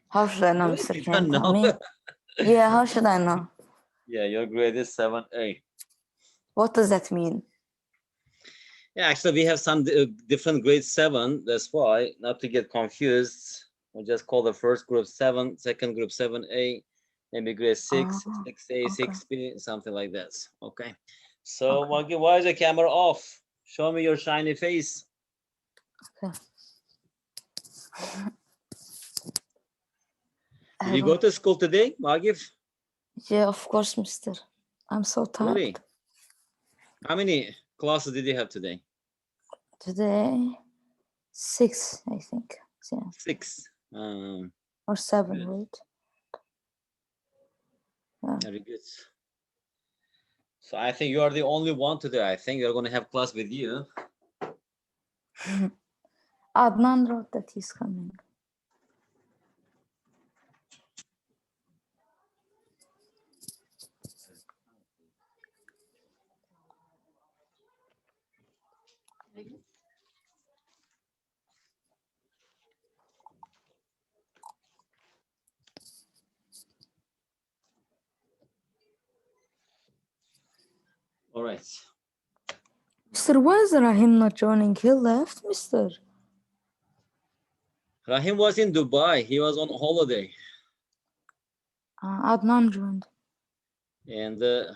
How should I know, Really? Mr. You Can don't you tell know? me? Yeah, how should I know? Yeah, your grade is 7A. What does that mean? Yeah, actually, we have some different grade 7. That's why, not to get confused, we just call the first group 7, second group 7A, maybe grade 6, Oh, 6A, okay. 6B, something like that. Okay. So, Okay. Wagi, why is the camera off? Show me your shiny face. Okay. Did you go to school today, Wagif? Yeah, of course, mister. I'm so tired. Really? How many classes did you have today? Today, 6, I think. Yeah. 6. Or 7, Good. wait. Yeah. Very good. So I think you are the only one today. I think you're going to have class with you. Adnan wrote that he's coming. All right. Mister, why is Rahim not joining? He left, mister. Rahim was in Dubai. He was on holiday. Adnan joined. And the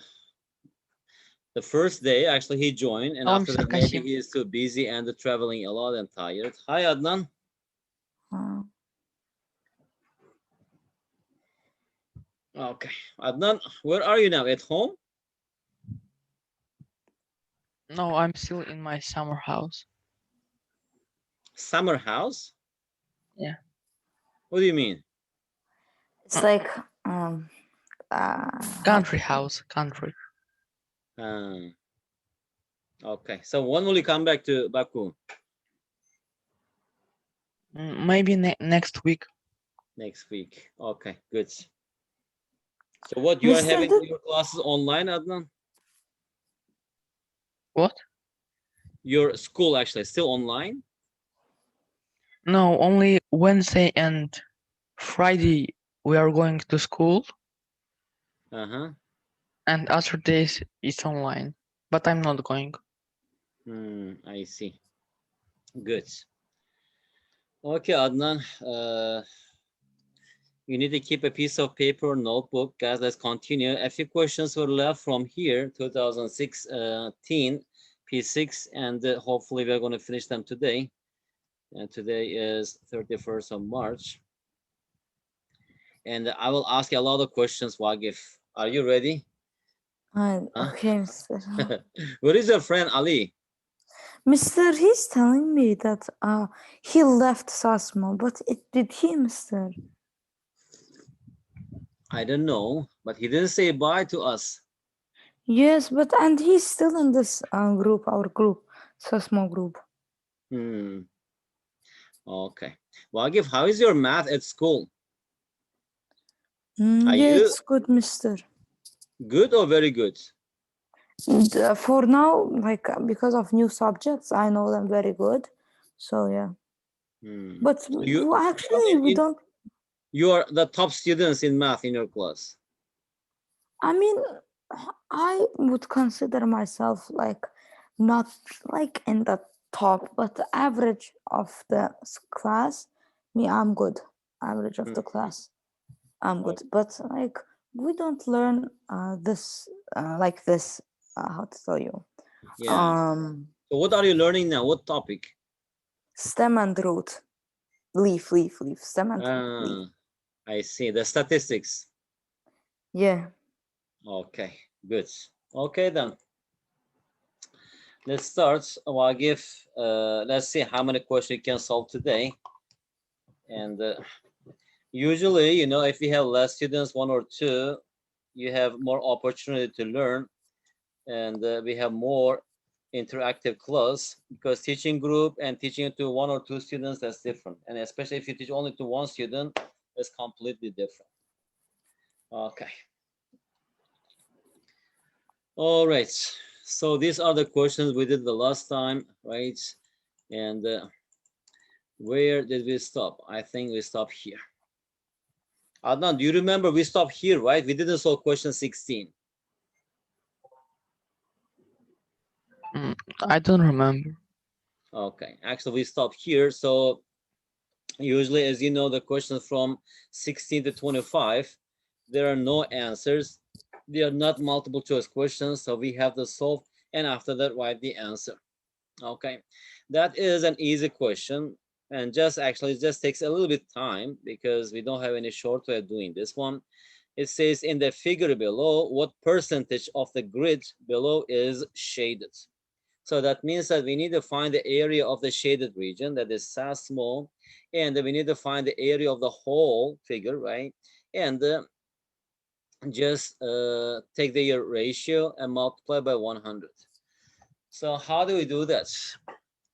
first day, actually, he joined. And after that, maybe he is too busy and traveling a lot and tired. Hi, Adnan. Okay. Adnan, where are you now? At home? No, I'm still in my summer house. Summer house? Yeah. What do you mean? It's like country house, country. Okay. So when will you come back to Baku? Maybe next week. Next week. Okay, good. So what, you are having your classes online, Adnan? What? Your school actually still online? No, only Wednesday and Friday we are going to school. And other days it's online, but I'm not going. I see. Good. Okay, Adnan. You need to keep a piece of paper, notebook, guys. Let's continue. A few questions were left from here, 2016 P6, and hopefully we're going to finish them today. And today is 31st of March. And I will ask you a lot of questions, Wagif. Are you ready? Okay, mister. Where is your friend Ali? Mister, he's telling me that he left Sasmo, but did he, mister? I don't know, but he didn't say bye to us. Yes, but and he's still in this group, our group, Sasmo group. Okay. Wagif, how is your math at school? Yeah, it's good, mister. Good or very good? For now, like because of new subjects, I know them very good. So yeah. But So actually, we don't. You are the top students in math in your class. I mean, I would consider myself like not like in the top, but the average of the class. Me, I'm good. Average of the class, I'm good. But like we don't learn this like this. How to tell you? Yeah. So what are you learning now? What topic? Stem and root, leaf. Stem and root, leaf. I see. The statistics. Yeah. Okay, good. Okay then. Let's start. Wagif, let's see how many questions you can solve today. And usually, you know, if you have less students, 1 or 2, you have more opportunity to learn. And we have more interactive class, because teaching group and teaching to 1 or 2 students, that's different. And especially if you teach only to 1 student, that's completely different. Okay. All right. So these are the questions we did the last time, right? And where did we stop? I think we stopped here. Adnan, do you remember we stopped here, right? We didn't solve question 16. I don't remember. Okay, actually we stopped here. So usually, as you know, the questions from 16 to 25, there are no answers. They are not multiple choice questions, so we have to solve, and after that write the answer. Okay, that is an easy question, and just actually it just takes a little bit time because we don't have any short way of doing this one. It says in the figure below, what percentage of the grid below is shaded? So that means that we need to find the area of the shaded region, that is Sasmo, and we need to find the area of the whole figure, right? And just take the ratio and multiply by 100. So how do we do that?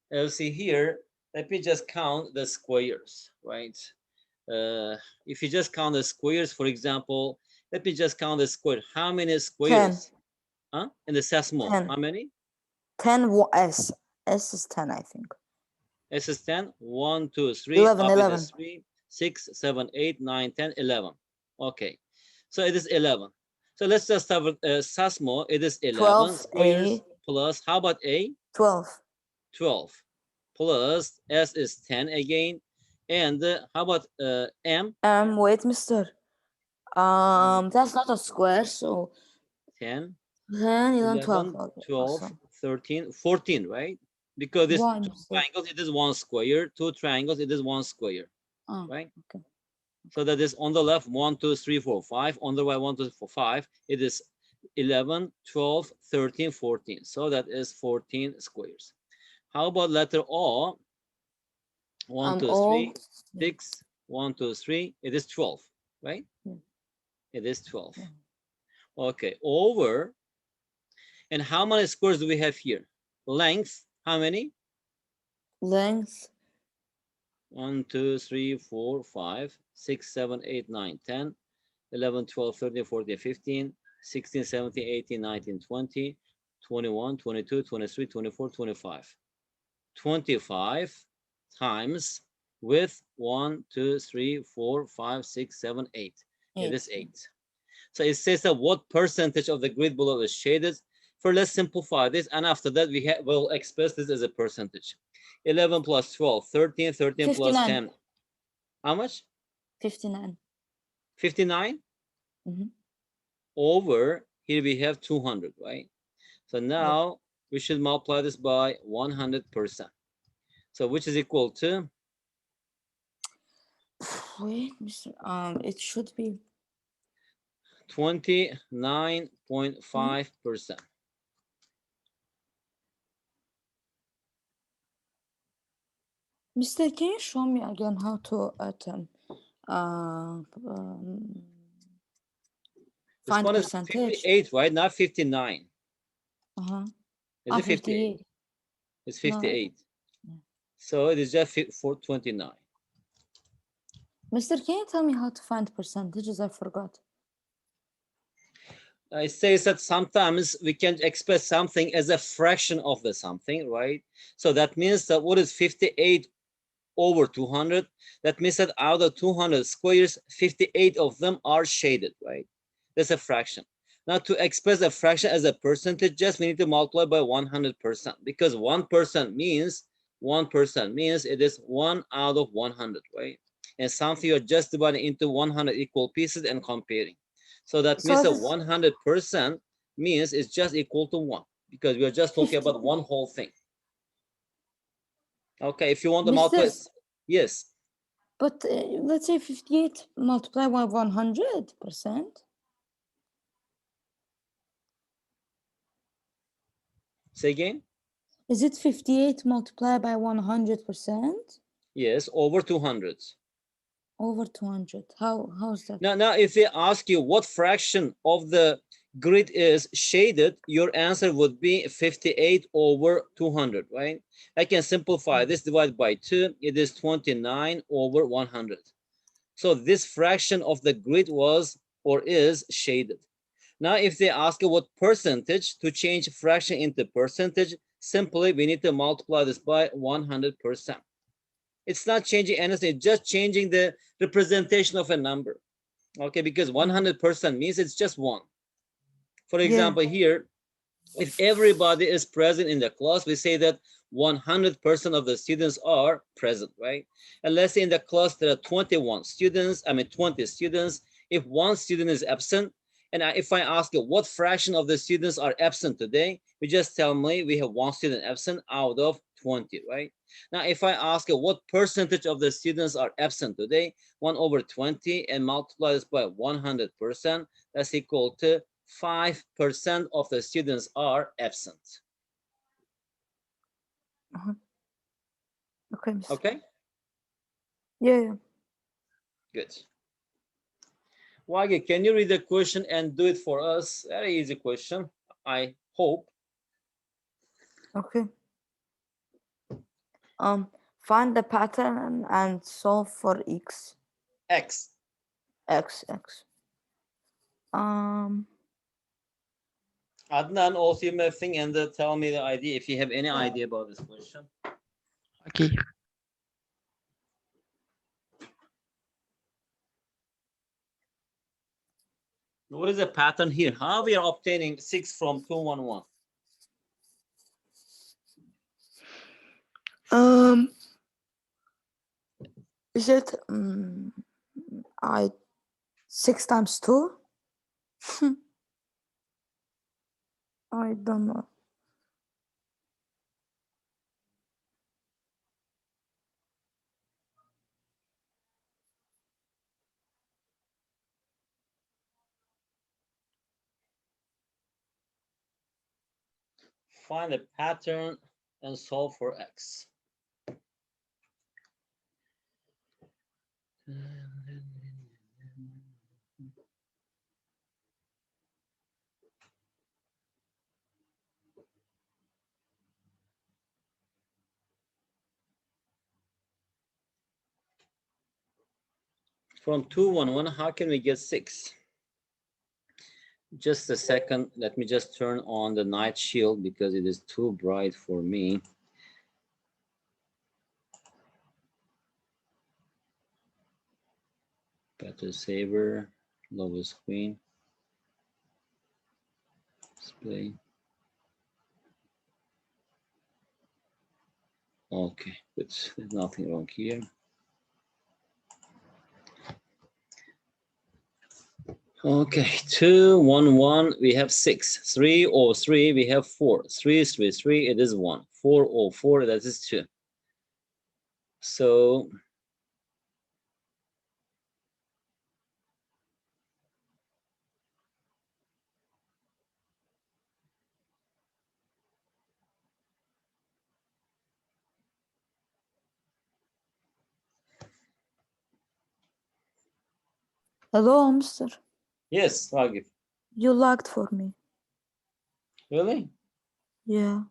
You'll see here, let me just count the squares, right? If you just count the squares, for example, let me just count the square. How many 10. squares? Huh? In the Sasmo, 10. how many? 10 S. S is 10, I think. S is 10. 1, 2, 3. 11, Up it 11. is 3, 6, 7, 8, 9, 10, 11. Okay. So it is 11. So let's just start with Sasmo. It is 11 12 squares A. plus, how about A? 12. 12. Plus S is 10 again. And how about M? Wait, mister. That's not a square, so 10, 10, 11, 12. 11, Okay, 12, awesome. 13, 14, right? Because this Why, two mister? triangles, it is one square. Two triangles, it is one square, Oh, right? okay. So that is on the left, 1, 2, 3, 4, 5. On the right, 1, 2, 3, 4, 5. It is 11, 12, 13, 14. So that is 14 squares. How about letter O? 1, 2, 3, O. 6, 1, 2, 3. It is 12, right? Yeah. It is 12. Yeah. Okay, over. And how many squares do we have here? Length, how many? Length. 1, 2, 3, 4, 5, 6, 7, 8, 9, 10, 11, 12, 13, 14, 15, 16, 17, 18, 19, 20, 21, 22, 23, 24, 25. 25 times with 1, 2, 3, 4, 5, 6, 7, 8. It is 8. So it says that what percentage of the grid below is shaded. For let's simplify this, and after that we will express this as a percentage. 11 plus 12, 13, 13 plus 10. How much? 59. 59? Mhm. Over, here we have 200, right? So now Yep. we should multiply this by 100%. So which is equal to? Wait, mister. It should be 29.5%. Mister. Can you show me again how to This find one is percentage? 58, right? Not 59. Is it 58? 58. It's No, 58. yeah. So it is just 429. Mister, can you tell me how to find percentages? I forgot. It says that sometimes we can express something as a fraction of the something, right? So that means that what is 58 over 200? That means that out of 200 squares, 58 of them are shaded, right? That's a fraction. Now to express a fraction as a percentage, just we need to multiply by 100% because 1% means it is 1 out of 100, right? And something you're just dividing into 100 equal pieces and comparing. So that So means it that is 100% means it's just equal to 1 because we are just talking 50. about one whole thing. Okay, if you want to Mister, multiply, yes. but let's say 58 multiplied by 100%. Say again. Is it 58 multiplied by 100%? Yes, over 200. Over 200. How's that? Now, if they ask you what fraction of the grid is shaded, your answer would be 58 over 200, right? I can simplify this, divided by 2. It is 29 over 100. So this fraction of the grid was or is shaded. Now, if they ask you what percentage, to change fraction into percentage, simply we need to multiply this by 100%. It's not changing anything, it's just changing the representation of a number. Okay, because 100% means it's just one. For Yeah. example, here, if everybody is present in the class, we say that 100% of the students are present, right? And let's say in the class there are 21 students, 20 students. If one student is absent, and if I ask you what fraction of the students are absent today, you just tell me we have one student absent out of 20, right? Now, if I ask you what percentage of the students are absent today, 1 over 20 and multiply this by 100%, that's equal to 5% of the students are absent. Okay, mister. Okay, Yeah. good. Wagi, can you read the question and do it for us? Very easy question, I hope. Okay. Find the pattern and solve for x. X. X. Adnan, also you may think and tell me the idea if you have any idea about this question. Okay. What is the pattern here? How we are obtaining 6 from 211? Is it I 6 times 2? I don't know. Find the pattern and solve for X. From 211, how can we get 6? Just a second, let me just turn on the night shield because it is too bright for me. Battery saver, lowest screen, display. Okay, good. There's nothing wrong here. Okay, 211, we have 6. 303, we have 4. 333, it is 1. 404, that is 2. So Hello, mister. yes, Ragib. You lagged for me. Really? Yeah.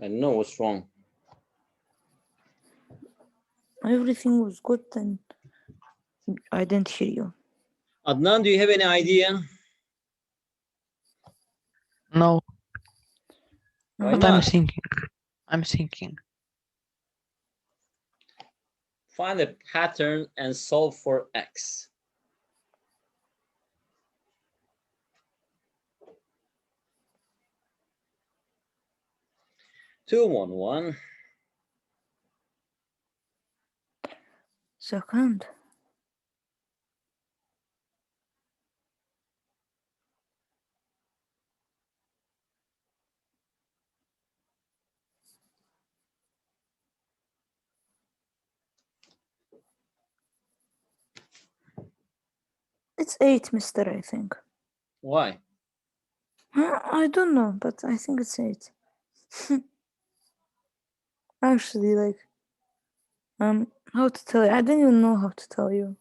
I know what's wrong. Everything was good and I didn't hear you. Adnan, do you have any idea? No, Why but I'm not? thinking. I'm thinking. Find a pattern and solve for X. Two, one. Second. It's 8, mister, I think. Why? I don't know, but I think it's 8. Actually, like, how to tell you? I don't even know how to tell you.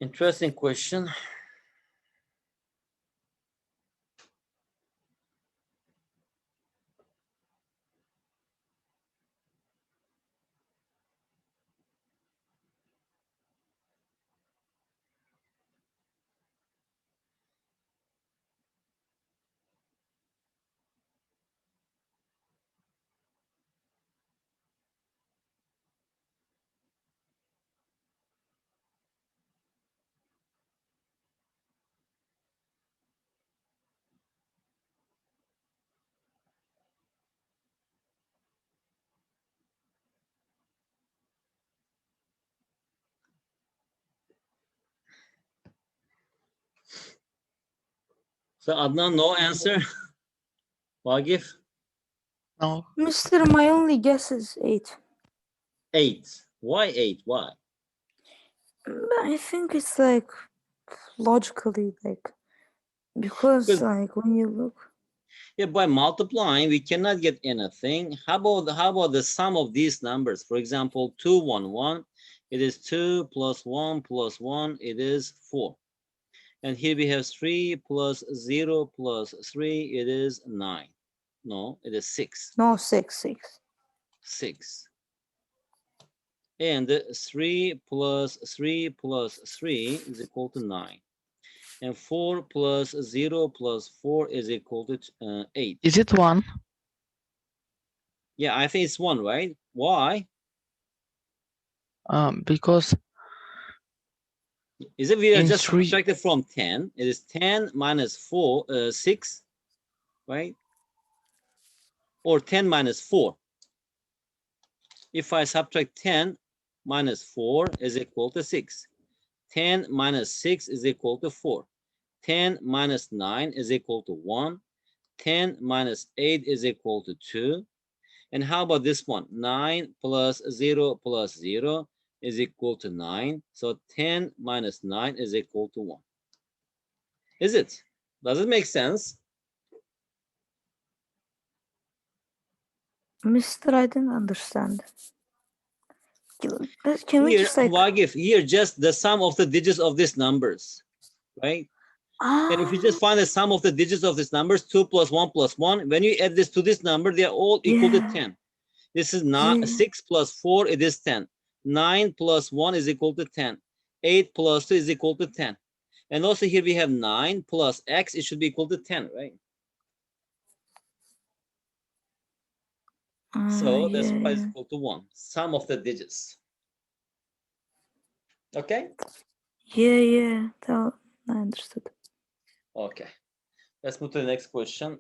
Interesting question. So Adnan, no answer. Wagif, No. Mister, my only guess is 8. 8. Why 8? Why? I think it's like logically, like, because Because like when you look, yeah, by multiplying we cannot get anything. How about the sum of these numbers? For example, 2, 1, 1. It is 2 plus 1 plus 1. It is 4. And here we have 3 plus 0 plus 3. It is 9. No, it is 6. no, 6. 6. And 3 plus 3 plus 3 is equal to 9. And 4 plus 0 plus 4 is equal to 8. Is it 1? Yeah, I think it's 1, right? Why? Because Is it we are in just 3, subtracted from 10? It is 10 minus 6, right? Or 10 minus 4. If I subtract 10 minus 4 is equal to 6. 10 minus 6 is equal to 4. 10 minus 9 is equal to 1. 10 minus 8 is equal to 2. And how about this one? 9 plus 0 plus 0 is equal to 9. So 10 minus 9 is equal to 1. Is it? Does it make sense? Mister, I didn't understand. Can we Here, just like Wagif, here just the sum of the digits of these numbers, right? And if you just find the sum of the digits of these numbers, 2 plus 1 plus 1, when you add this to this number, they are all equal to yeah, 10. This is not 6 plus 4, it is 10. 9 plus 1 is equal to 10. 8 plus 2 is equal to 10. And also here we have 9 plus x, it should be equal to 10, right? So that's why it's yeah, equal to 1. Sum of the digits. Okay? yeah. That, I understood. Okay. Let's move to the next question.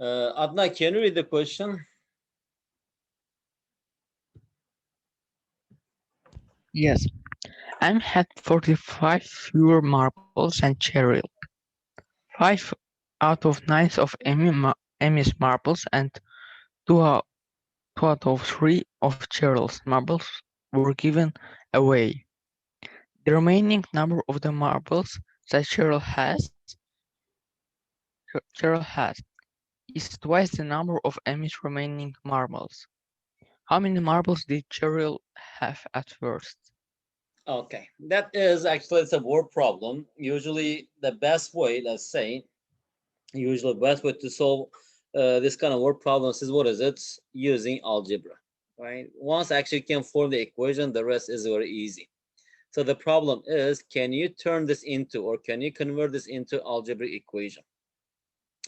Adnan, can you read the question? yes. M had 45 fewer marbles than Cheryl. 5 out of 9 of Amy's marbles and 2 out of 3 of Cheryl's marbles were given away. The remaining number of the marbles that Cheryl has is twice the number of Amy's remaining marbles. How many marbles did Cheryl have at first? Okay, that is actually it's a word problem. Usually the best way, let's say, usually the best way to solve this kind of word problems is what is it? Using algebra, right? Once actually you can form the equation, the rest is very easy. So the problem is, can you turn this into, or can you convert this into algebraic equation?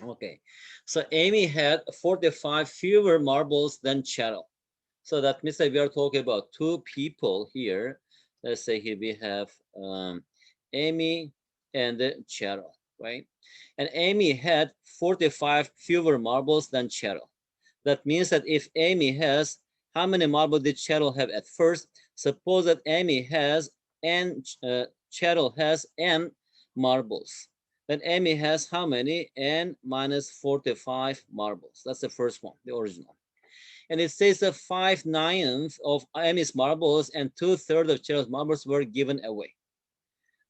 Okay, so Amy had 45 fewer marbles than Cheryl. So that means that we are talking about two people here. Let's say here we have Amy and Cheryl, right? And Amy had 45 fewer marbles than Cheryl. That means that if Amy has, how many marbles did Cheryl have at first? Suppose that Amy has and Cheryl has n marbles. Then Amy has how many? N minus 45 marbles. That's the first one, the original. And it says that 5/9 of Amy's marbles and 2/3 of Cheryl's marbles were given away.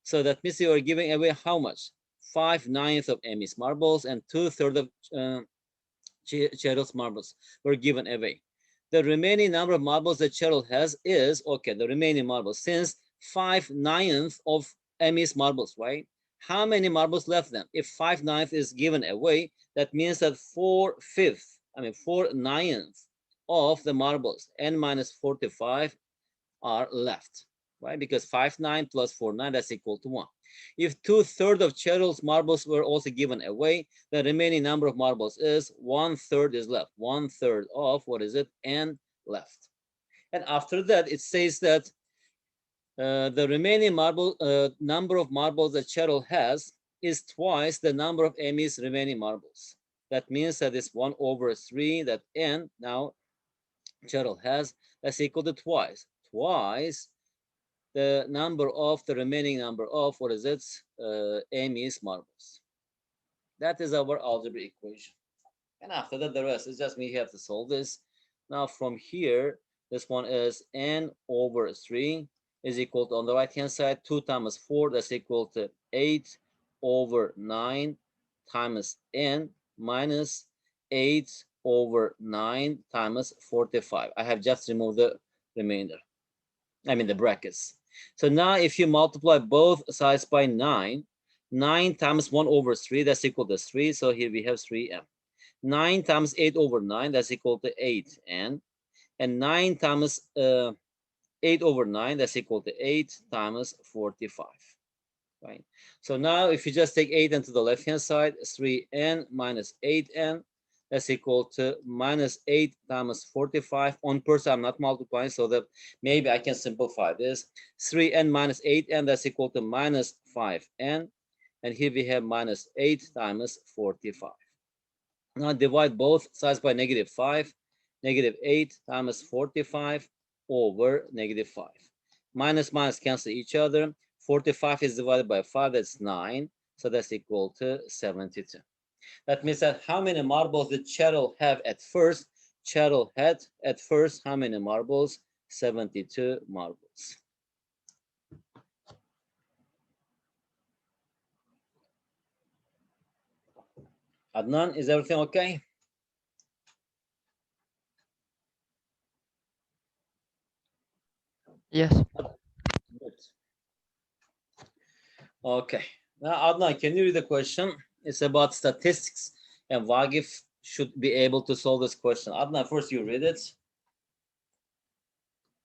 So that means they were giving away how much? 5/9 of Amy's marbles and 2/3 of Cheryl's marbles were given away. The remaining number of marbles that Cheryl has is, okay, the remaining marbles, since 5/9 of Amy's marbles, right? How many marbles left then? If 5/9 is given away, that means that 4/9 of the marbles, n minus 45, are left, right? Because 5/9 plus 4/9, that's equal to 1. If 2/3 of Cheryl's marbles were also given away, the remaining number of marbles is 1/3 is left. 1/3 of, what is it? N left. And after that, it says that the remaining number of marbles that Cheryl has is twice the number of Amy's remaining marbles. That means that it's 1/3 that N now Cheryl has, that's equal to twice. Twice the number of the remaining number of what is it? Amy's marbles. That is our algebra equation. And after that, the rest is just we have to solve this. Now from here, this one is n over 3 is equal to, on the right hand side, 2 times 4, that's equal to 8 over 9 times n minus 8 over 9 times 45. I have just removed the remainder. I mean the brackets. So now if you multiply both sides by 9, 9 times 1 over 3, that's equal to 3. So here we have 3m. 9 times 8 over 9, that's equal to 8n. And 9 times 8 over 9, that's equal to 8 times 45. Right? So now if you just take 8n to the left-hand side, 3n minus 8n, that's equal to minus 8 times 45. On person, I'm not multiplying, so that maybe I can simplify this. 3n minus 8n, that's equal to minus 5n. And here we have minus 8 times 45. Now divide both sides by negative 5. Negative 8 times 45 over negative 5. Minus minus cancel each other. 45 is divided by 5, that's 9. So that's equal to 72. That means that how many marbles did Cheryl have at first? Cheryl had at first how many marbles? 72 marbles. Adnan, is everything okay? Yes. Good. Okay. Now, Adnan, can you read the question? It's about statistics, and Wagif should be able to solve this question. Adnan, first you read it.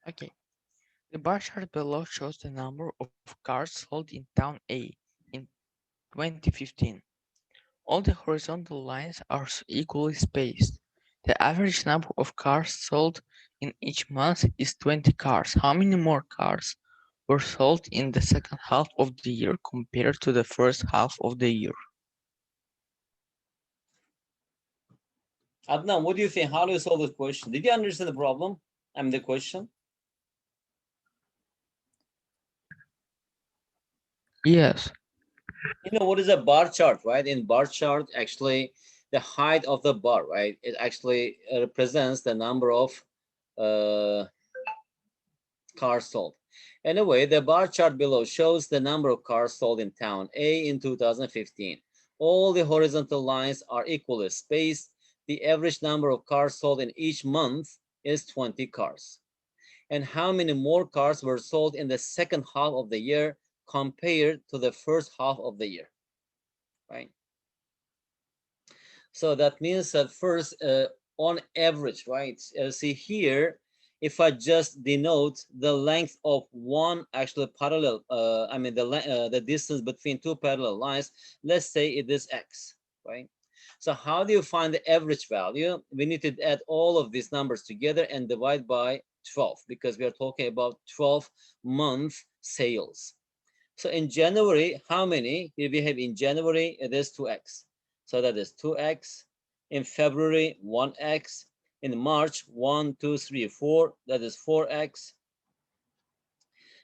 Okay. The bar chart below shows the number of cars sold in town A in 2015. All the horizontal lines are equally spaced. The average number of cars sold in each month is 20 cars. How many more cars were sold in the second half of the year compared to the first half of the year? Adnan, what do you think? How do you solve this question? Did you understand the problem? I mean, the question? Yes. You know, what is a bar chart, right? In bar chart, actually, the height of the bar, right? It actually represents the number of cars sold. Anyway, the bar chart below shows the number of cars sold in town A in 2015. All the horizontal lines are equally spaced. The average number of cars sold in each month is 20 cars. And how many more cars were sold in the second half of the year compared to the first half of the year, right? So that means that first, on average, right? See here, if I just denote the length of one actually parallel, I mean the distance between two parallel lines, let's say it is x, right? So how do you find the average value? We need to add all of these numbers together and divide by 12 because we are talking about 12-month sales. So in January, how many? Here we have in January, it is 2x. So that is 2x. In February, 1x. In March, 1, 2, 3, 4. That is 4x.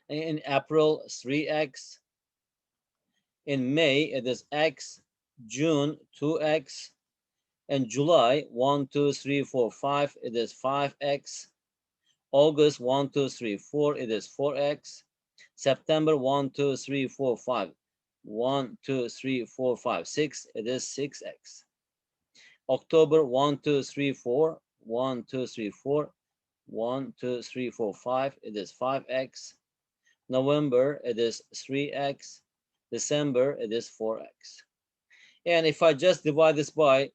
In April, 3x. In May, it is x. June, 2x. And July, 1, 2, 3, 4, 5. It is 5x. August, 1, 2, 3, 4. It is 4x. September 1, 2, 3, 4, 5. 1, 2, 3, 4, 5, 6. It is 6x. October 1, 2, 3, 4. 1, 2, 3, 4. 1, 2, 3, 4, 5. It is 5x. November, it is 3x. December, it is 4x. And if I just divide this by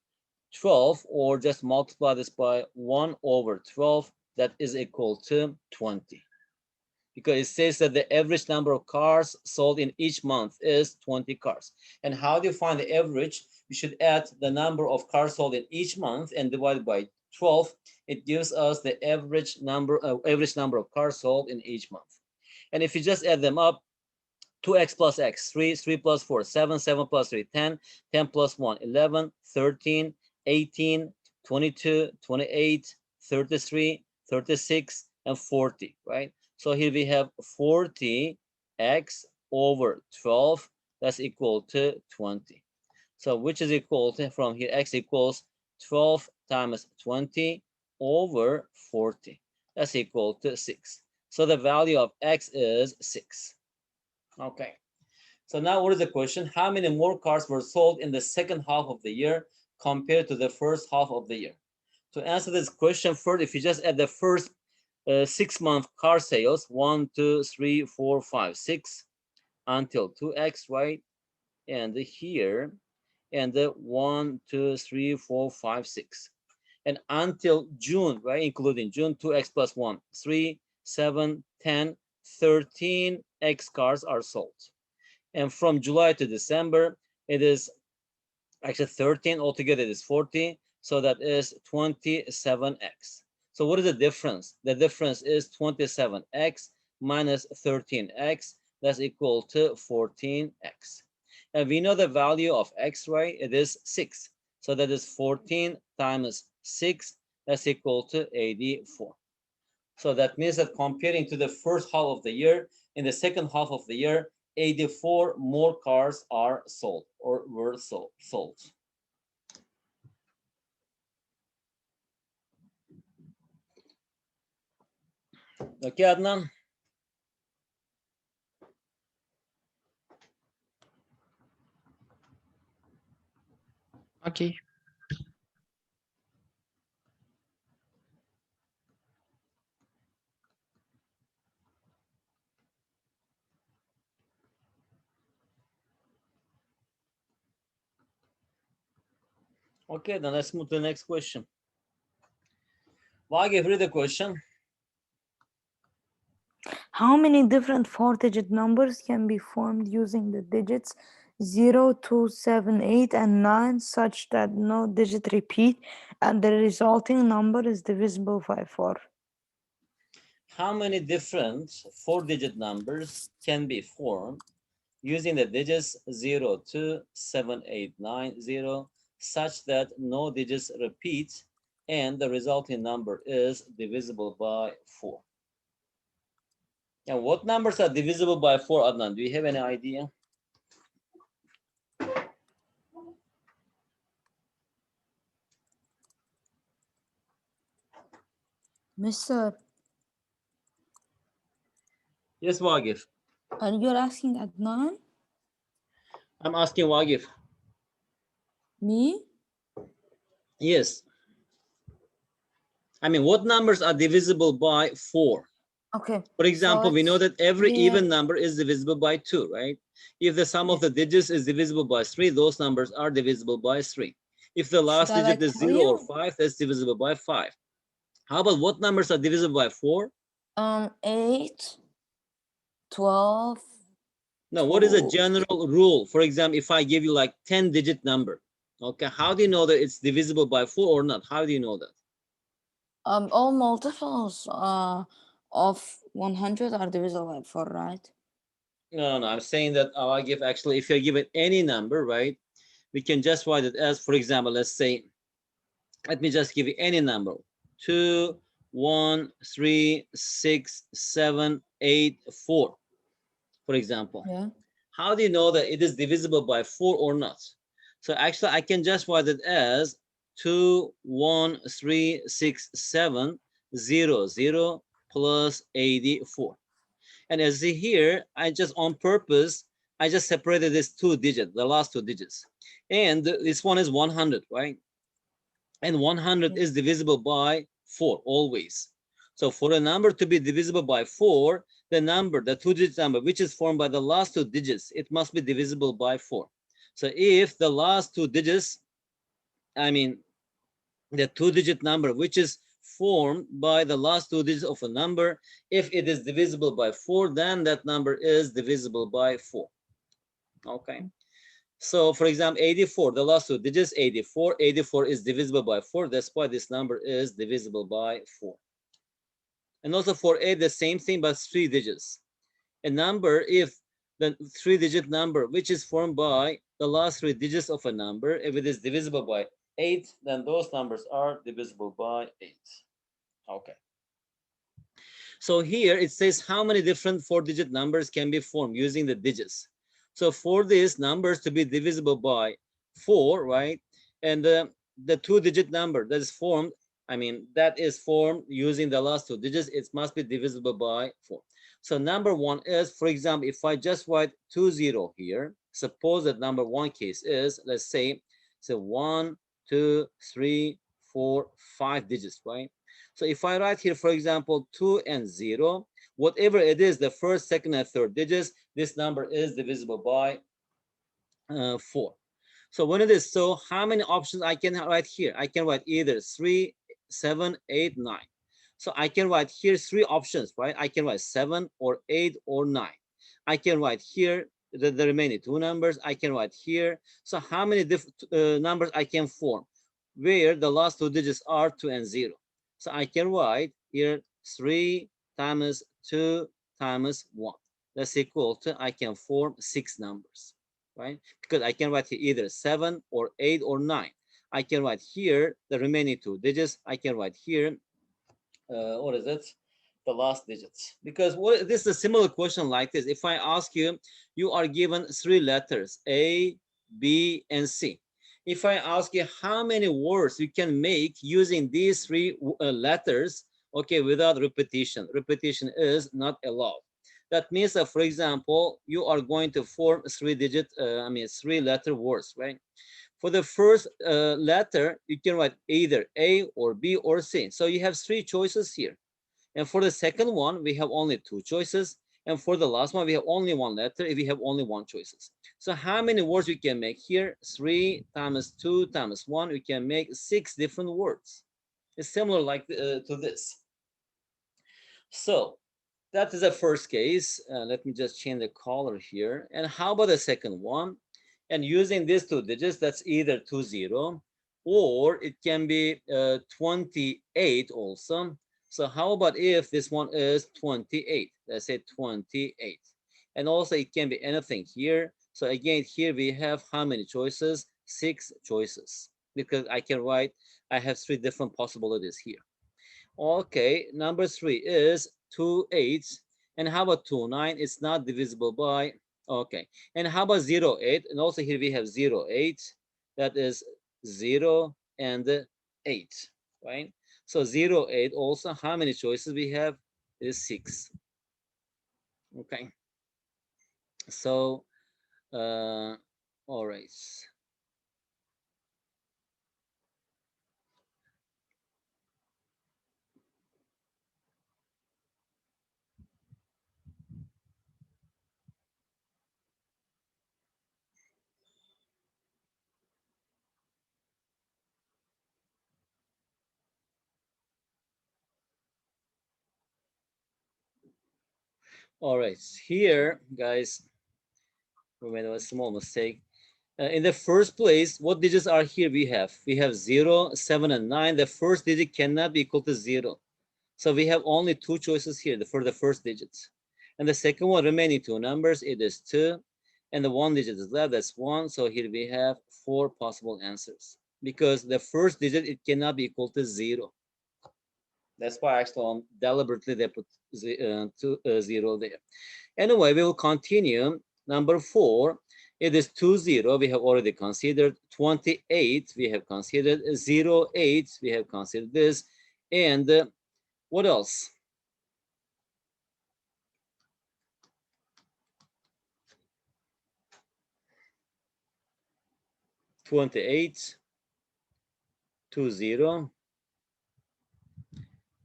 12 or just multiply this by 1 over 12, that is equal to 20. Because it says that the average number of cars sold in each month is 20 cars. And how do you find the average? You should add the number of cars sold in each month and divide by 12. It gives us the average number of cars sold in each month. And if you just add them up, 2x plus x, 3, 3 plus 4, 7, 7 plus 3, 10, 10 plus 1, 11, 13, 18, 22, 28, 33, 36, and 40, right? So here we have 40x over 12, that's equal to 20. So which is equal to, from here, x equals 12 times 20 over 40. That's equal to 6. So the value of x is 6. Okay. So now what is the question? How many more cars were sold in the second half of the year compared to the first half of the year? To answer this question, first, if you just add the first 6-month car sales, 1, 2, 3, 4, 5, 6, until 2x, right? And here, and the 1, 2, 3, 4, 5, 6. And until June, right? Including June, 2x plus 1, 3, 7, 10, 13x cars are sold. And from July to December, it is actually 13. Altogether, it is 40. So that is 27x. So what is the difference? The difference is 27x minus 13x. That's equal to 14x. And we know the value of x, right? It is 6. So that is 14 times 6. That's equal to 84. So that means that comparing to the first half of the year, in the second half of the year, 84 more cars are sold or were sold. Okay, Adnan? Okay. Okay, then let's move to the next question. Wagif, read the question. How many different four-digit numbers can be formed using the digits 0, 2, 7, 8, and 9 such that no digit repeat and the resulting number is divisible by 4? How many different 4-digit numbers can be formed using the digits 0, 2, 7, 8, 9, 0 such that no digits repeat and the resulting number is divisible by 4? And what numbers are divisible by 4, Adnan? Do you have any idea? Mister, Yes, Wagif. are you asking Adnan? I'm asking Wagif. Me? Yes. I mean, what numbers are divisible by 4? Okay. For So example, we know it's that every we even number is divisible by 2, right? If the sum of yes. the digits is divisible by 3, those numbers are divisible by 3. If the Should last I digit like is tell 0 or you? 5, that's divisible by 5. How about what numbers are divisible by 4? 8, 12. Now, what is a To general rule? For example, if I give you like 10-digit number, okay, how do you know that it's divisible by 4 or not? How do you know that? all multiples of 100 are divisible by 4, right? No, I'm saying that I give actually, if you're given any number, right, we can just write it as, for example, let's say, let me just give you any number: 2, 1, 3, 6, 7, 8, 4, for example. Yeah. How do you know that it is divisible by 4 or not? So actually, I can just write it as 2, 1, 3, 6, 7, 0, 0 plus 84. And as you see here, I just on purpose, I just separated this 2 digits, the last 2 digits. And this one is 100, right? And 100 Yeah. is divisible by 4 always. So for a number to be divisible by 4, the number, the 2-digit number, which is formed by the last 2 digits, it must be divisible by 4. So if the last 2 digits, I mean, the 2-digit number, which is formed by the last 2 digits of a number, if it is divisible by 4, then that number is divisible by 4. Okay. So for example, 84, the last 2 digits, 84. 84 is divisible by 4. That's why this number is divisible by 4. And also for 8, the same thing, but 3 digits. A number, if the 3-digit number, which is formed by the last 3 digits of a number, if it is divisible by 8, then those numbers are divisible by 8. Okay. So here it says how many different 4-digit numbers can be formed using the digits. So for these numbers to be divisible by 4, right? And the 2-digit number that is formed, I mean, that is formed using the last 2 digits, it must be divisible by 4. So number 1 is, for example, if I just write 20 here, suppose that number 1 case is, let's say, so 1, 2, 3, 4, 5 digits, right? So if I write here, for example, 2 and 0, whatever it is, the first, second, and third digits, this number is divisible by 4. So when it is so, how many options I can write here? I can write either 3, 7, 8, 9. So I can write here 3 options, right? I can write 7 or 8 or 9. I can write here the remaining 2 numbers. I can write here. So how many different numbers I can form where the last 2 digits are 2 and 0? So I can write here 3 times 2 times 1. That's equal to, I can form 6 numbers, right? Because I can write here either 7 or 8 or 9. I can write here the remaining 2 digits. I can write here, what is it? The last digits. Because this is a similar question like this. If I ask you, you are given 3 letters, A, B, and C. If I ask you how many words you can make using these 3 letters, okay, without repetition. Repetition is not allowed. That means that, for example, you are going to form 3-digit, 3-letter words, right? For the first letter, you can write either A or B or C. So you have 3 choices here. And for the second one, we have only 2 choices. And for the last one, we have only 1 letter if we have only 1 choices. So how many words we can make here? 3 times 2 times 1, we can make 6 different words. It's similar like to this. So that is the first case. Let me just change the color here. And how about the second one? And using these 2 digits, that's either 20 or it can be 28 also. So how about if this one is 28? Let's say 28. And also it can be anything here. So again, here we have how many choices? 6 choices. Because I can write, I have 3 different possibilities here. Okay, number 3 is 2 8s. And how about 2 9? It's not divisible by. Okay. And how about 0 8? And also here we have 0 8. That is 0 and 8, right? So 0 8 also, how many choices we have? Is 6. Okay. So, all right. All right. Here, guys, we made a small mistake. In the first place, what digits are here? We have 0, 7, and 9. The first digit cannot be equal to 0. So we have only 2 choices here for the first digits. And the second one, remaining 2 numbers, it is 2. And the 1 digit is left, that's 1. So here we have 4 possible answers. Because the first digit, it cannot be equal to 0. That's why actually deliberately they put 0 there. Anyway, we will continue. Number 4, it is 20. We have already considered 28. We have considered 08. We have considered this. And what else? 28, 20,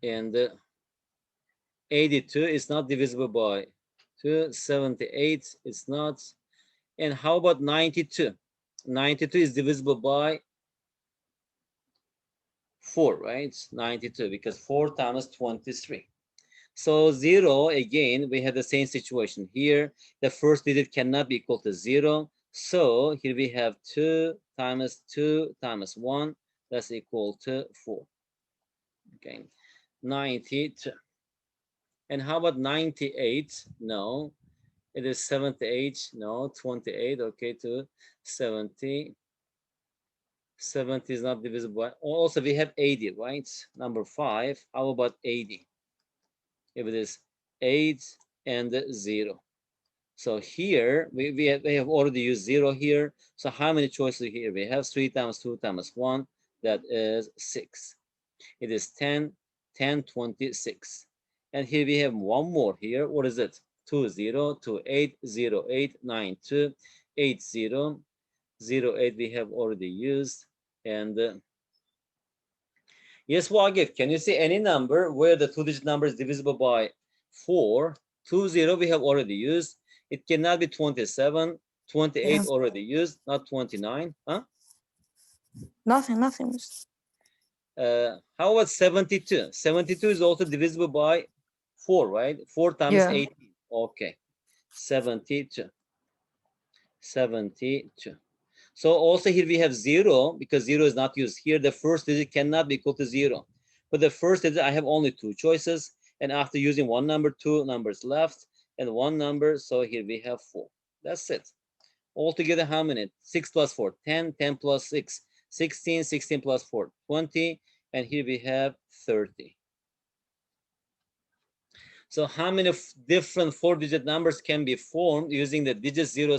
and 82 is not divisible by 278. It's not. And how about 92? 92 is divisible by 4, right? 92 because 4 times 23. So 0, again, we have the same situation here. The first digit cannot be equal to 0. So here we have 2 times 1. That's equal to 4. Okay, 92. And how about 98? No. It is 78. No, 28. Okay, to 70. 70 is not divisible by. Also, we have 80, right? Number 5. How about 80? if it is 8 and 0. So here we have already used 0 here. So how many choices here? We have 3 times 2 times 1, that is 6. It is 10, 10, 26. And here we have one more here. What is it? 2, 0, 2, 8, 0, 8, 9, 2, 8, 0, 0, 8 we have already used. And yes, Wagif, can you see any number where the two-digit number is divisible by 4? 2, 0 we have already used. It cannot be 27. 28 Yes. already used, not 29. Huh? Nothing, Mr. How about 72? 72 is also divisible by 4, right? 4 times Yeah. 18. Okay. 72. 72. So also here we have 0, because 0 is not used here. The first digit cannot be equal to 0. For the first digit, I have only 2 choices. And after using one number, 2 numbers left, and one number. So here we have 4. That's it. Altogether, how many? 6 plus 4, 10, 10 plus 6, 16, 16 plus 4, 20. And here we have 30. So how many different 4-digit numbers can be formed using the digits 0,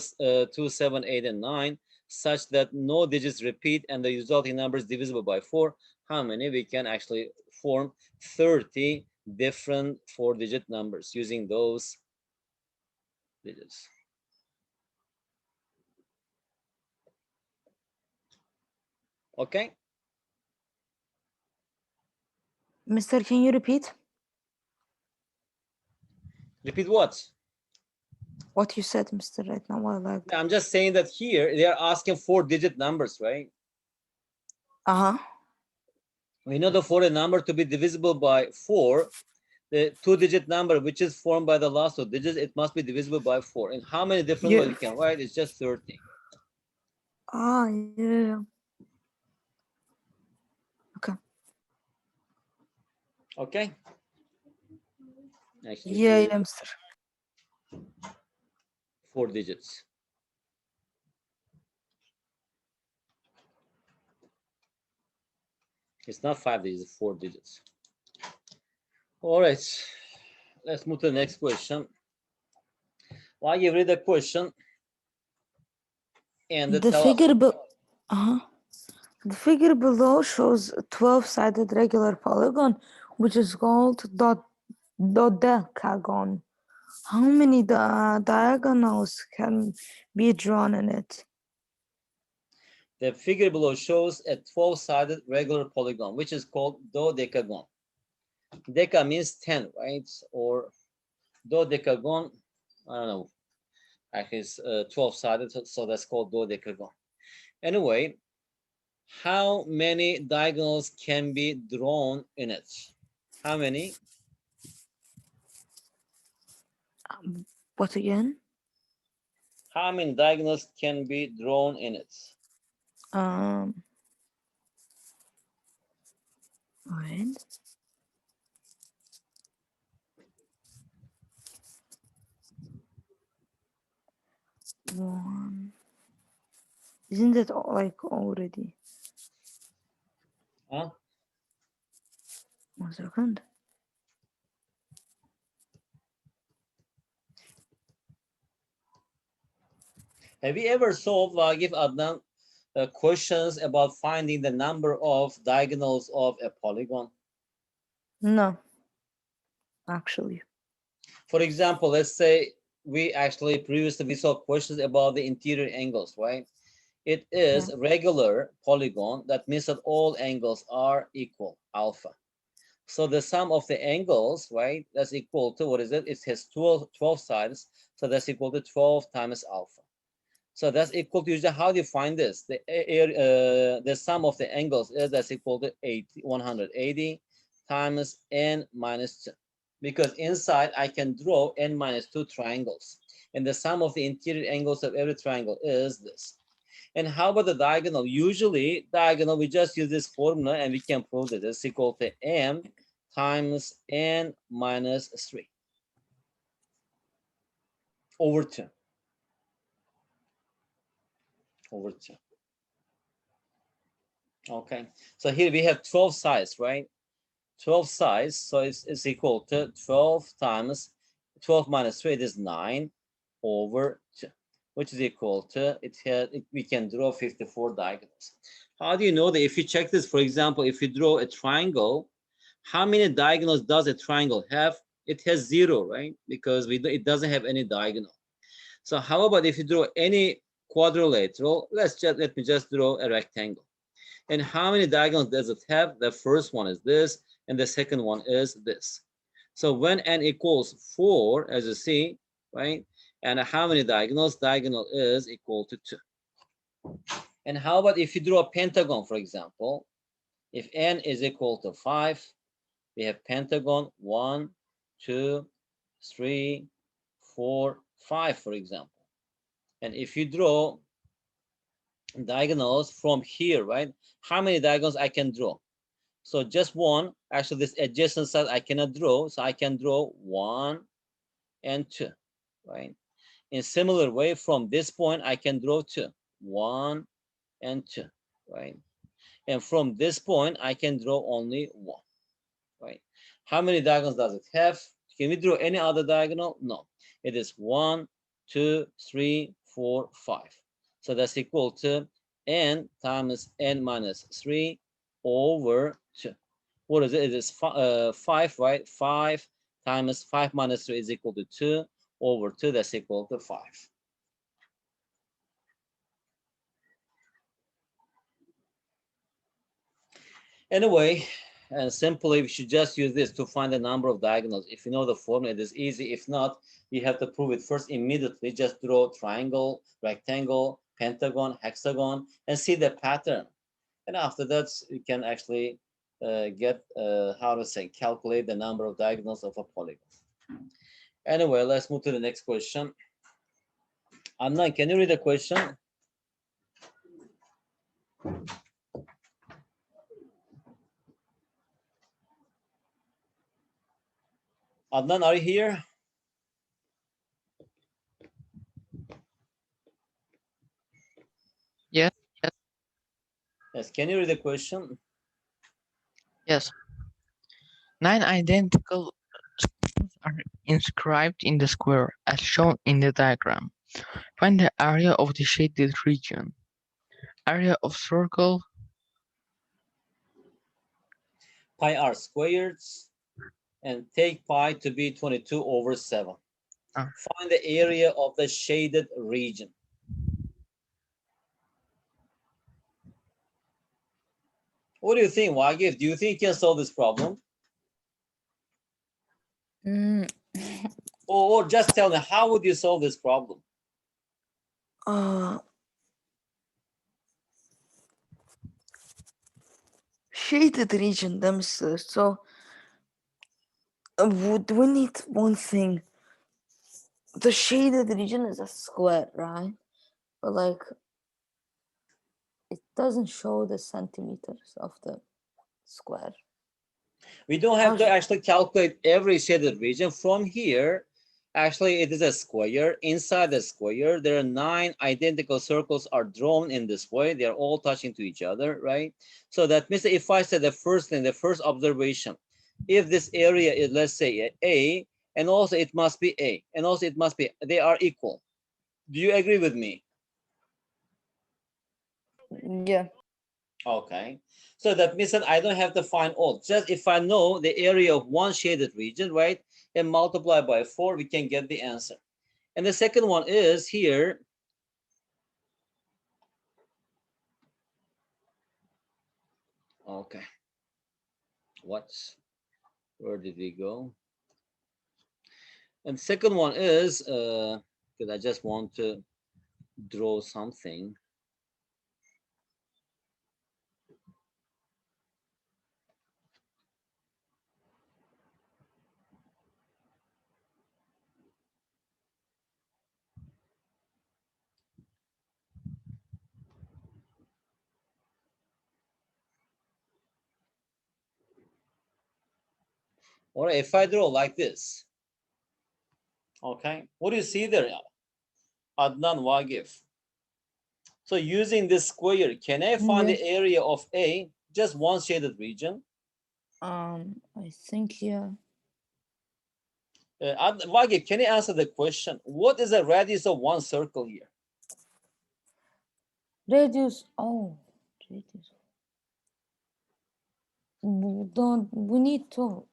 2, 7, 8, and 9, such that no digits repeat and the resulting number is divisible by 4? How many? We can actually form 30 different 4-digit numbers using those digits. Okay? Mister, can you repeat Repeat what? what you said, Mister, right now? I'm just saying that here they are asking 4-digit numbers, right? Uh-huh. We know the for a number to be divisible by 4, the 2-digit number which is formed by the last 2 digits, it must be divisible by 4. And how many different ways you can write? It's just 30. Ah, yeah. Okay. Okay. Actually, Yeah, Mister. 4 digits. It's not 5 digits, it's 4 digits. All right. Let's move to the next question. While you read the question and The tell us. figure uh-huh. The figure below shows a 12-sided regular polygon, which is called dodecagon. How many diagonals can be drawn in it? The figure below shows a 12-sided regular polygon, which is called dodecagon. Deca means 10, right? Or dodecagon, I don't know. Actually, it's 12-sided, so that's called dodecagon. Anyway, how many diagonals can be drawn in it? How many? What again? How many diagonals can be drawn in it? Wait. One. Isn't it like already? Huh? 1 second. Have you ever solved, Wagif Adnan, questions about finding the number of diagonals of a polygon? No, actually. For example, let's say we actually previously we solved questions about the interior angles, right? It is a regular polygon. That means that all angles are equal, alpha. So the sum of the angles, right, that's equal to, what is it? It has 12 sides. So that's equal to 12 times alpha. So that's equal to, usually how do you find this? The sum of the angles is that's equal to 180 times n minus 2. Because inside I can draw n minus 2 triangles. And the sum of the interior angles of every triangle is this. And how about the diagonal? Usually diagonal, we just use this formula and we can prove that it's equal to m times n minus 3 over 2. Over 2. Okay, so here we have 12 sides, right? 12 sides, so it's equal to 12 times 12 minus 3, it is 9 over 2, which is equal to, we can draw 54 diagonals. How do you know that? If you check this, for example, if you draw a triangle, how many diagonals does a triangle have? It has 0, right? Because it doesn't have any diagonal. So how about if you draw any quadrilateral? Let me just draw a rectangle. And how many diagonals does it have? The first one is this, and the second one is this. So when n equals 4, as you see, right? And how many diagonals? Diagonal is equal to 2. And how about if you draw a pentagon, for example? If n is equal to 5, we have pentagon 1, 2, 3, 4, 5, for example. And if you draw diagonals from here, right? How many diagonals I can draw? So just one. Actually, this adjacent side I cannot draw, so I can draw 1 and 2, right? In similar way, from this point I can draw 2, 1 and 2, right? And from this point I can draw only 1, right? How many diagonals does it have? Can we draw any other diagonal? No. It is 1, 2, 3, 4, 5. So that's equal to n times n minus 3 over 2. What is it? It is 5, right? 5 times 5 minus 3 is equal to 2 over 2. That's equal to 5. Anyway, and simply we should just use this to find the number of diagonals. If you know the formula, it is easy. If not, you have to prove it first immediately. Just draw triangle, rectangle, pentagon, hexagon, and see the pattern. And after that, you can actually get, calculate the number of diagonals of a polygon. Anyway, let's move to the next question. Anna, can you read the question? Adnan, are you here? Yes, Yes, can you read the question? yes. 9 identical circles are inscribed in the square, as shown in the diagram. Find the area of the shaded region. Area of circle Pi r squared, and take pi to be 22 over 7. uh, Find the area of the shaded region. What do you think, Wagif? Do you think you can solve this problem? Mm, Or just tell me, how would you solve this problem? uh, shaded region themselves. So would we need one thing? The shaded region is a square, right? But like it doesn't show the centimeters of the square. We don't have to actually calculate every shaded region. From here, actually, it is a square. Inside the square, there are 9 identical circles are drawn in this way. They are all touching to each other, right? So that means if I say the first thing, the first observation, if this area is, let's say, A, and also it must be A, and also it must be, they are equal. Do you agree with me? Yeah. Okay. So that means that I don't have to find all. Just if I know the area of one shaded region, right, and multiply by 4, we can get the answer. And the second one is here. Okay. Where did we go? And second one is, because I just want to draw something. Or if I draw like this, okay, what do you see there, Adnan Wagif? So using this square, can I find Yeah. the area of A, just one shaded region? I think yeah. Vagi, can you answer the question? What is the radius of one circle here? Radius. Oh, radius. We need to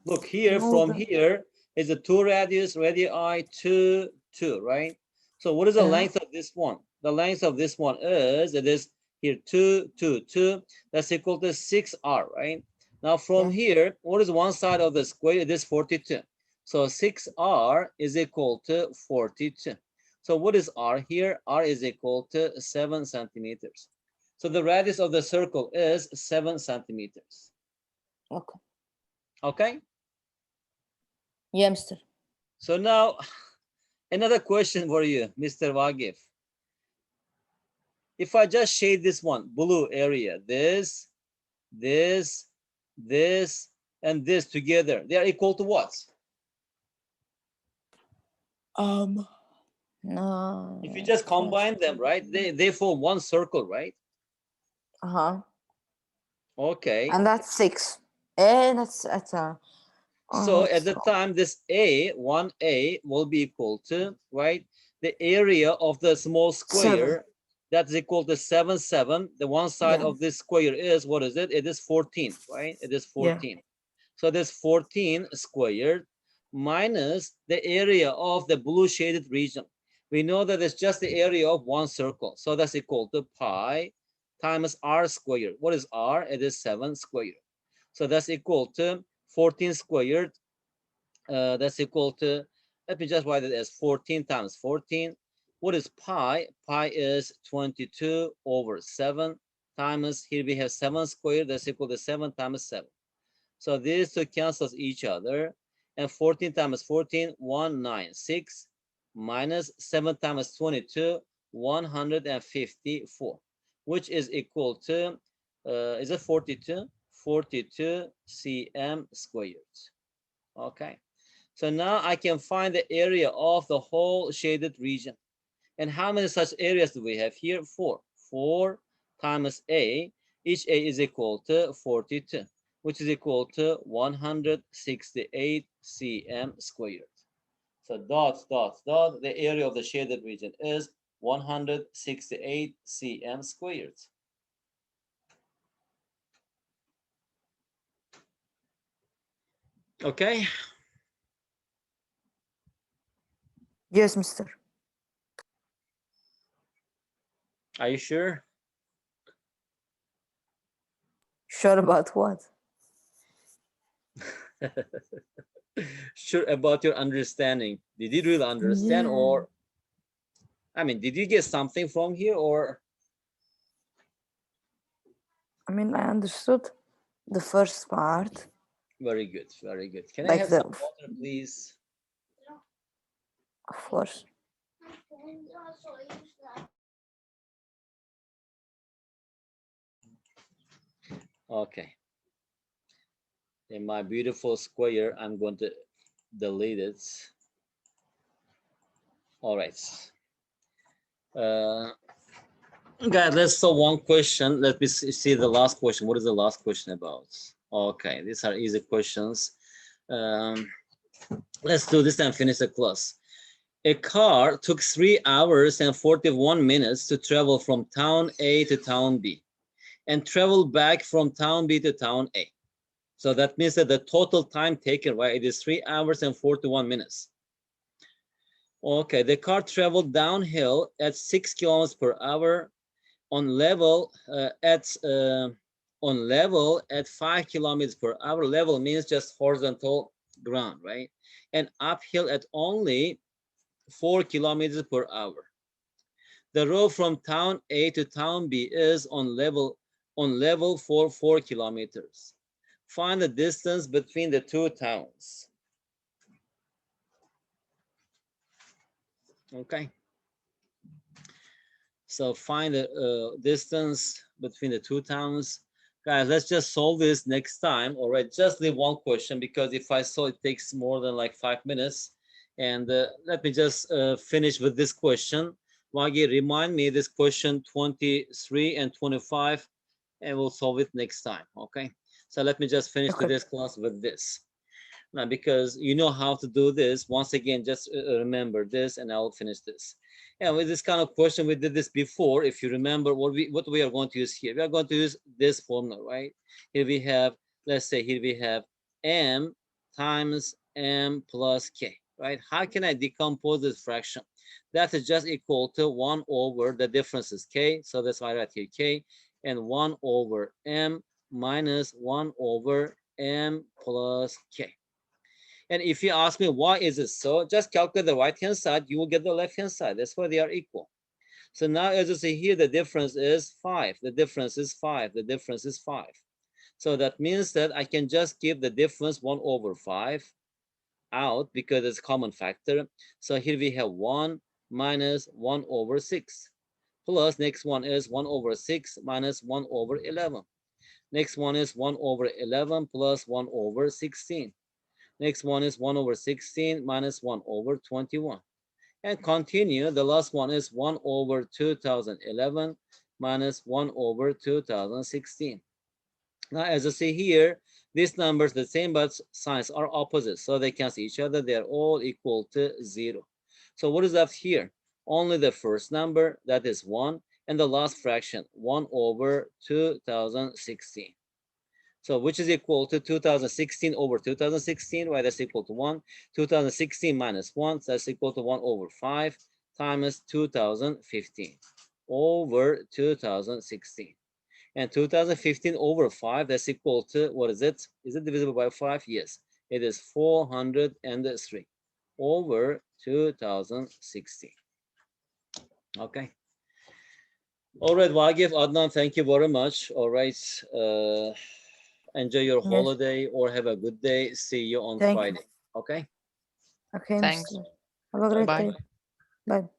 Look here, know from the here is a 2 radius, radii 2, 2, right? So what is the yeah length of this one? The length of this one is, it is here 2, 2, 2. That's equal to 6r, right? Now from yeah. here, what is one side of the square? It is 42. So 6r is equal to 42. So what is r here? R is equal to 7 centimeters. So the radius of the circle is 7 centimeters. Okay. Okay? Yeah, Mister. So now another question for you, Mr. Wagif. If I just shade this one, blue area, this, this, and this together, they are equal to what? If you just combine them, right, they form one circle, right? Uh-huh. Okay. And that's 6. Eh, that's So at it's the time, this A, 1A will be equal to, right, the area of the small 7. square, that's equal to 7, 7. The one side Yeah. of this square is, what is it? It is 14, right? It is Yeah. 14. So this 14 squared minus the area of the blue shaded region. We know that it's just the area of one circle. So that's equal to pi times r squared. What is r? It is 7 squared. So that's equal to 14 squared. That's equal to, let me just write it as 14 times 14. What is pi? Pi is 22 over 7 times, here we have 7 squared. That's equal to 7 times 7. So these two cancels each other. And 14 times 14, 196, minus 7 times 22, 154, which is equal to, is it 42? 42 cm squared. Okay. So now I can find the area of the whole shaded region. And how many such areas do we have here? 4. 4 times A. Each A is equal to 42, which is equal to 168 cm squared. So dot, dot, dot, the area of the shaded region is 168 cm squared. Okay, Yes, Mister. are you sure? Sure about what? Sure about your understanding. Did you really understand, Yeah. or I mean, did you get something from here, or? I mean, I understood the first part, Very good, very good. Can I like have some the, water, please? of course. Okay. In my beautiful square, I'm going to delete it. All right. Guys, let's solve one question. Let me see the last question. What is the last question about? Okay, these are easy questions. Let's do this and finish the class. A car took 3 hours and 41 minutes to travel from town A to town B and travel back from town B to town A. So that means that the total time taken, right, it is 3 hours and 41 minutes. Okay, the car traveled downhill at 6 kilometers per hour on level at 5 kilometers per hour. Level means just horizontal ground, right? And uphill at only 4 kilometers per hour. The road from town A to town B is on level for 4 kilometers. Find the distance between the two towns. Okay. So find the distance between the two towns. Guys, let's just solve this next time. All right, just leave one question because if I solve it takes more than like 5 minutes. And let me just finish with this question. Wagi, remind me this question 23 and 25, and we'll solve it next time. Okay. So let me just finish Okay. today's class with this. Now, because you know how to do this, once again, just remember this, and I'll finish this. And with this kind of question, we did this before. If you remember what we are going to use here, we are going to use this formula, right? Here we have, let's say, here we have m times m plus k, right? How can I decompose this fraction? That is just equal to 1 over the difference is k, so that's why I write here k, and 1 over m minus 1 over m plus k. And if you ask me why is it so, just calculate the right hand side, you will get the left hand side. That's why they are equal. So now as you see here, the difference is 5. The difference is 5. The difference is 5. So that means that I can just give the difference 1 over 5 out because it's common factor. So here we have 1 minus 1 over 6. Plus next one is 1 over 6 minus 1 over 11. Next one is 1 over 11 plus 1 over 16. Next one is 1 over 16 minus 1 over 21. And continue. The last one is 1 over 2011 minus 1 over 2016. Now, as you see here, these numbers the same, but signs are opposite. So they cancel each other. They are all equal to 0. So what is left here? Only the first number, that is 1, and the last fraction, 1 over 2016. So which is equal to 2016 over 2016, right? That's equal to 1. 2016 minus 1, so that's equal to 1 over 5 times 2015 over 2016. And 2015 over 5, that's equal to, what is it? Is it divisible by 5? Yes. It is 403 over 2016. Okay. All right, Wagif, Adnan, thank you very much. All right. Enjoy your Yes. holiday or have a good day. See you on Thank you. Friday. Okay. Okay, Thanks. Mr. Have a great Bye. day. Bye.